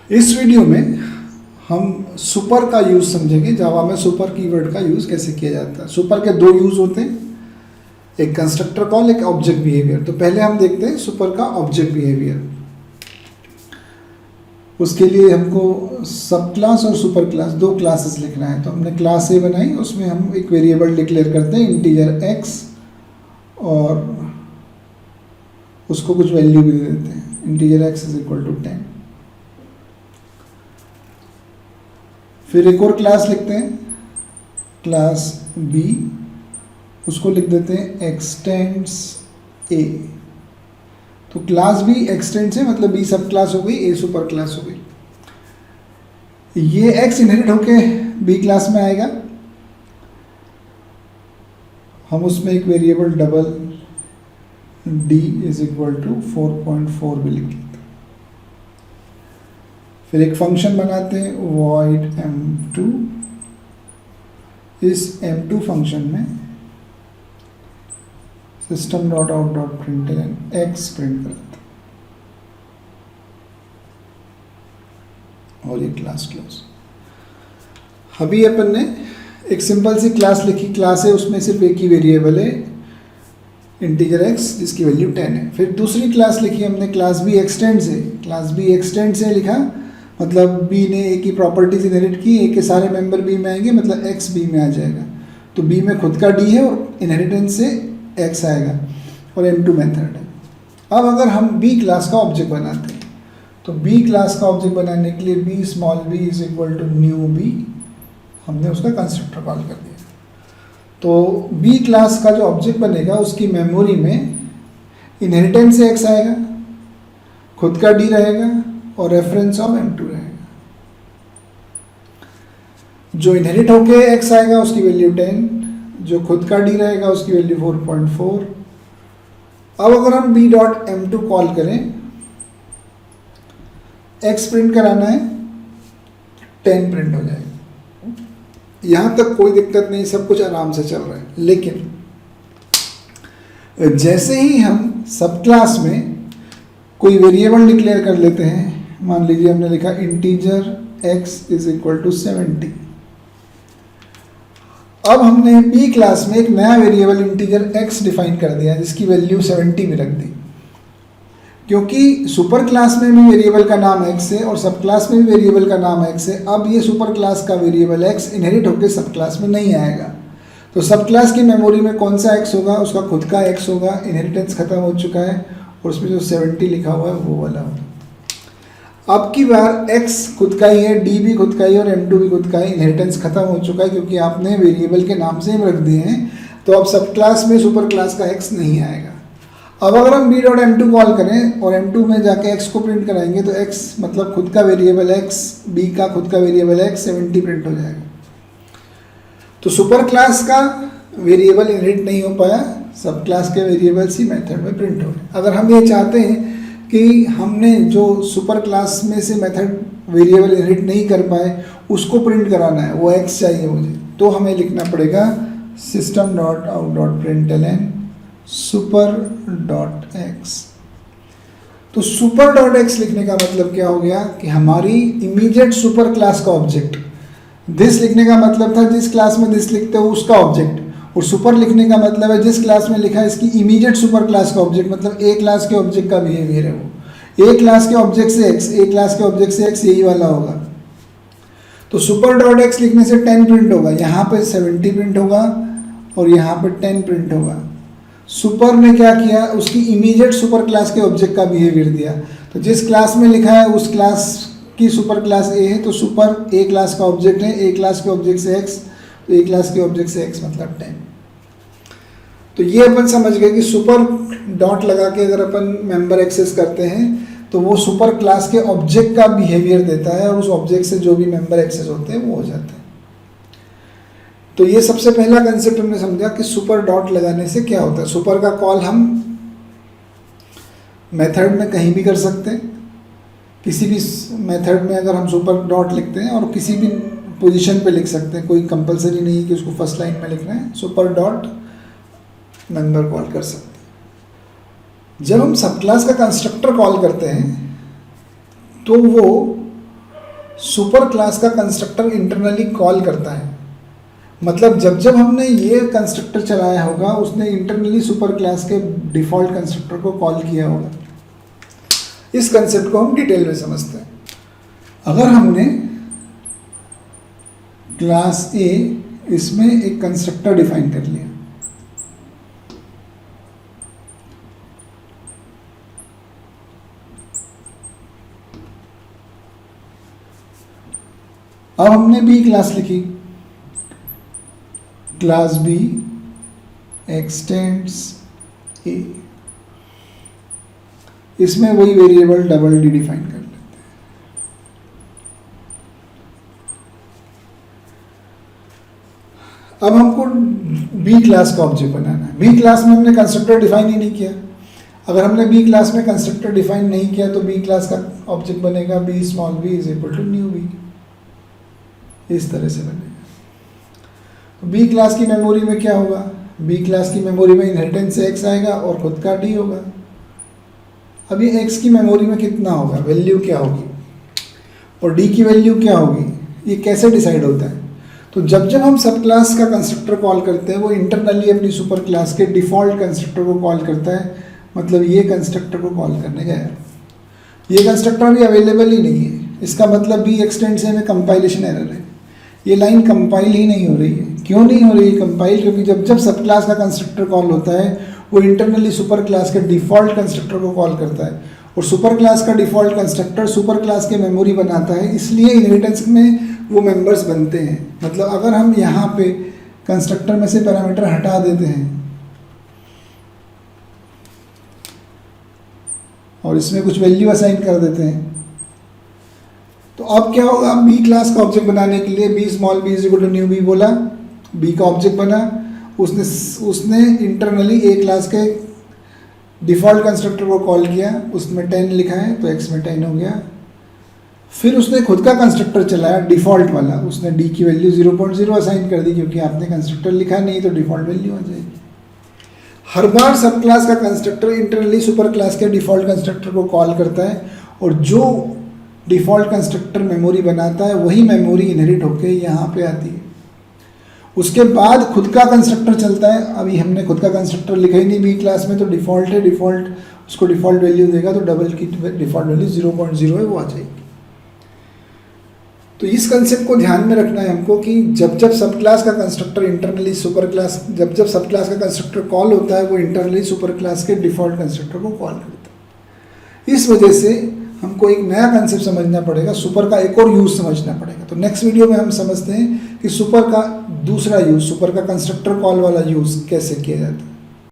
इस वीडियो में हम सुपर का यूज़ समझेंगे। जावा में सुपर कीवर्ड का यूज़ कैसे किया जाता है। सुपर के दो यूज़ होते हैं, एक कंस्ट्रक्टर कॉल, एक ऑब्जेक्ट बिहेवियर। तो पहले हम देखते हैं सुपर का ऑब्जेक्ट बिहेवियर। उसके लिए हमको सब क्लास और सुपर क्लास दो क्लासेस लिखना है। तो हमने क्लास ए बनाई, उसमें हम एक वेरिएबल डिक्लेयर करते हैं इंटीजर एक्स, और उसको कुछ वैल्यू भी दे देते हैं, integer X is equal to 10। फिर एक और क्लास लिखते हैं, क्लास बी, उसको लिख देते हैं एक्सटेंड्स ए। तो क्लास बी एक्सटेंड्स है, मतलब बी सब क्लास हो गई, ए सुपर क्लास हो गई। ये एक्स इनहेरिट होके बी क्लास में आएगा। हम उसमें एक variable double D is equal to 4.4 भी लिख लेते हैं। फिर एक फंक्शन बनाते हैं void m2। इस m2 फंक्शन में system.out.println x प्रिंट करते हैं, और ये क्लास क्लोज। अभी अपन ने एक सिंपल सी क्लास लिखी, क्लास है, उसमें सिर्फ एक ही वेरिएबल है इंटीजर x जिसकी वैल्यू 10 है। फिर दूसरी क्लास लिखी हमने, क्लास b एक्सटेंड्स है। क्लास b एक्सटेंड्स है लिखा, मतलब b ने a की प्रॉपर्टीज इनहेरिट की, a के सारे मेंबर b में आएंगे, मतलब x b में आ जाएगा। तो b में खुद का d है और इनहेरिटेंस से x आएगा, और m2 मेथड है। अब अगर हम b क्लास का ऑब्जेक्ट बनाते हैं, तो b क्लास का ऑब्जेक्ट बनाने के लिए b small b is equal to new b, हमने उसका कंस्ट्रक्टर कॉल कर दिया। तो b क्लास का जो ऑब्जेक्ट बनेगा उसकी मेमोरी में इनहेरिटेंस से x आएगा, खुद का d रहेगा, और रेफरेंस ऑफ m2 रहेगा। जो इनहेरिट होके x आएगा उसकी वैल्यू 10, जो खुद का d रहेगा उसकी वैल्यू 4.4। अब अगर हम b.m2 कॉल करें, x प्रिंट कराना है, 10 प्रिंट हो जाएगा। यहाँ तक कोई दिक्कत नहीं, सब कुछ आराम से चल रहा है। लेकिन जैसे ही हम सब क्लास में कोई वेरिएबल डिक्लेयर कर लेते हैं, मान लीजिए हमने लिखा integer x is equal to 70। अब हमने b क्लास में एक नया वेरिएबल इंटीजर x डिफाइन कर दिया जिसकी वैल्यू 70 भी रख दी। क्योंकि सुपर क्लास में भी वेरिएबल का नाम x है और सब क्लास में भी वेरिएबल का नाम x है, अब ये सुपर क्लास का वेरिएबल x इनहेरिट होकर सब क्लास में नहीं आएगा। तो सब क्लास की मेमोरी में कौन सा x होगा, उसका खुद का x होगा, इनहेरिटेंस खत्म हो चुका है, और उसमें जो 70 लिखा हुआ है वो वाला होगा। अब की बार x खुद का ही है, d भी खुद का ही और m2 भी खुद का है, इनहेरिटेंस खत्म हो चुका है क्योंकि आपने वेरिएबल के नाम से ही रख दिए हैं। तो अब सब क्लास में सुपर क्लास का x नहीं आएगा। अब अगर हम b.m2 कॉल करें और m2 में जाके x को प्रिंट कराएंगे, तो x मतलब खुद का वेरिएबल x, b का खुद का वेरिएबल x, 70 प्रिंट हो जाएगा। तो सुपर क्लास का वेरिएबल इनहेरिट नहीं हो पाया, सब क्लास के वेरिएबल्स ही मेथड में प्रिंट हो रहे। अगर हम ये चाहते हैं कि हमने जो सुपर क्लास में से मेथड वेरिएबल इनहेरिट नहीं कर पाए उसको प्रिंट कराना है, वो x चाहिए मुझे, तो हमें लिखना पड़ेगा system.out.println super.x। तो super.x लिखने का मतलब क्या हो गया कि हमारी इमीडिएट सुपर क्लास का ऑब्जेक्ट, दिस लिखने का मतलब था जिस क्लास में दिस लिखते हो उसका ऑब्जेक्ट, और सुपर लिखने का मतलब है जिस क्लास में लिखा है इसकी इमीडिएट सुपर क्लास का ऑब्जेक्ट, मतलब ए क्लास के ऑब्जेक्ट का बिहेवियर है वो। ए क्लास के ऑब्जेक्ट से x, ए क्लास के ऑब्जेक्ट से x, यही वाला होगा। तो super.x लिखने से 10 प्रिंट होगा, यहाँ पे 70 प्रिंट होगा और यहाँ पे 10 प्रिंट होगा। सुपर ने क्या किया, उसकी इमीडिएट सुपर क्लास के ऑब्जेक्ट का बिहेवियर दिया। तो जिस क्लास में लिखा है उस क्लास की सुपर क्लास ए है, तो सुपर ए क्लास का ऑब्जेक्ट है, ए क्लास के ऑब्जेक्ट से x, तो ए क्लास के ऑब्जेक्ट से x मतलब 10। तो ये अपन समझ गए कि सुपर डॉट लगा के अगर अपन मेंबर एक्सेस करते हैं तो वो सुपर क्लास के ऑब्जेक्ट का बिहेवियर देता है, और उस ऑब्जेक्ट से जो भी मेंबर एक्सेस होते हैं वो हो जाते हैं। तो ये सबसे पहला कंसेप्ट हमने समझा कि सुपर डॉट लगाने से क्या होता है। सुपर का कॉल हम मेथड में कहीं भी कर सकते हैं, किसी भी मेथड में अगर हम सुपर डॉट लिखते हैं, और किसी भी पोजीशन पे लिख सकते हैं, कोई कंपलसरी नहीं है कि उसको फर्स्ट लाइन में लिखना है। सुपर डॉट मेंबर कॉल कर सकते हैं। जब हम सब क्लास का कंस्ट्रक्टर कॉल करते हैं तो वो सुपर क्लास का कंस्ट्रक्टर इंटरनली कॉल करता है। मतलब जब जब हमने ये कंस्ट्रक्टर चलाया होगा उसने इंटरनली सुपर क्लास के डिफ़ॉल्ट कंस्ट्रक्टर को कॉल किया होगा। इस कंसेप्ट को हम डिटेल में समझते हैं। अगर हमने क्लास ए इसमें एक कंस्ट्रक्टर डिफाइन कर लिया, अब हमने बी क्लास लिखी, क्लास बी एक्सटेंड्स ए, इसमें वही वेरिएबल डबल डी डिफाइन कर लेते हैं। अब हमको बी क्लास का ऑब्जेक्ट बनाना है। बी क्लास में हमने कंस्ट्रक्टर डिफाइन ही नहीं किया। अगर हमने बी क्लास में कंस्ट्रक्टर डिफाइन नहीं किया तो बी क्लास का ऑब्जेक्ट बनेगा B small B is equal to new B, इस तरह से बनेगा। तो बी क्लास की मेमोरी में क्या होगा, बी क्लास की मेमोरी में इनहेरिटेंस से एक्स आएगा और खुद का डी होगा। अभी एक्स की मेमोरी में कितना होगा, वैल्यू क्या होगी, और डी की वैल्यू क्या होगी, ये कैसे डिसाइड होता है। तो जब जब हम सब क्लास का कंस्ट्रक्टर कॉल करते हैं वो इंटरनली अपनी सुपर क्लास के डिफ़ॉल्ट कंस्ट्रक्टर को कॉल करता है। मतलब ये कंस्ट्रक्टर को कॉल करने गया, ये कंस्ट्रक्टर भी अवेलेबल ही नहीं है, इसका मतलब बी एक्सटेंड से में कंपाइलेशन एरर है। ये लाइन कंपाइल ही नहीं हो रही है। क्यों नहीं हो रही है कंपाइल, क्योंकि जब जब सब क्लास का कंस्ट्रक्टर कॉल होता है वो इंटरनली सुपर क्लास के डिफ़ॉल्ट कंस्ट्रक्टर को कॉल करता है, और सुपर क्लास का डिफ़ॉल्ट कंस्ट्रक्टर सुपर क्लास के मेमोरी बनाता है, इसलिए इनहेरिटेंस में वो मेंबर्स बनते हैं। मतलब अगर हम यहाँ पे कंस्ट्रक्टर में से पैरामीटर हटा देते हैं और इसमें कुछ वैल्यू असाइन कर देते हैं, तो अब क्या होगा, बी क्लास का ऑब्जेक्ट बनाने के लिए B small B is equal to new B बोला, बी का ऑब्जेक्ट बना, उसने इंटरनली ए क्लास के डिफ़ॉल्ट कंस्ट्रक्टर को कॉल किया, उसमें 10 लिखा है तो एक्स में 10 हो गया। फिर उसने खुद का कंस्ट्रक्टर चलाया डिफ़ॉल्ट वाला, उसने डी की वैल्यू 0.0 असाइन कर दी, क्योंकि आपने कंस्ट्रक्टर लिखा नहीं तो डिफ़ॉल्ट वैल्यू आ जाएगी। हर बार सब क्लास का कंस्ट्रक्टर इंटरनली सुपर क्लास के डिफ़ॉल्ट कंस्ट्रक्टर को कॉल करता है, और जो डिफ़ॉल्ट कंस्ट्रक्टर मेमोरी बनाता है वही मेमोरी इनहेरिट होकर यहाँ पे आती है। उसके बाद खुद का कंस्ट्रक्टर चलता है। अभी हमने खुद का कंस्ट्रक्टर लिखा ही नहीं बी क्लास में, तो डिफ़ॉल्ट है, डिफ़ॉल्ट उसको डिफ़ॉल्ट वैल्यू देगा, तो डबल की डिफ़ॉल्ट वैल्यू 0.0 है वो आ जाएगी। तो इस कंसेप्ट को ध्यान में रखना है हमको कि जब जब सब क्लास का कंस्ट्रक्टर इंटरनली सुपर क्लास, जब जब सब क्लास का कंस्ट्रक्टर कॉल होता है वो इंटरनली सुपर क्लास के डिफ़ॉल्ट कंस्ट्रक्टर को कॉल करता है। इस वजह से हमको एक नया कंसेप्ट समझना पड़ेगा, सुपर का एक और यूज़ समझना पड़ेगा। तो नेक्स्ट वीडियो में हम समझते हैं कि सुपर का दूसरा यूज़, सुपर का कंस्ट्रक्टर कॉल वाला यूज़ कैसे किया जाता है।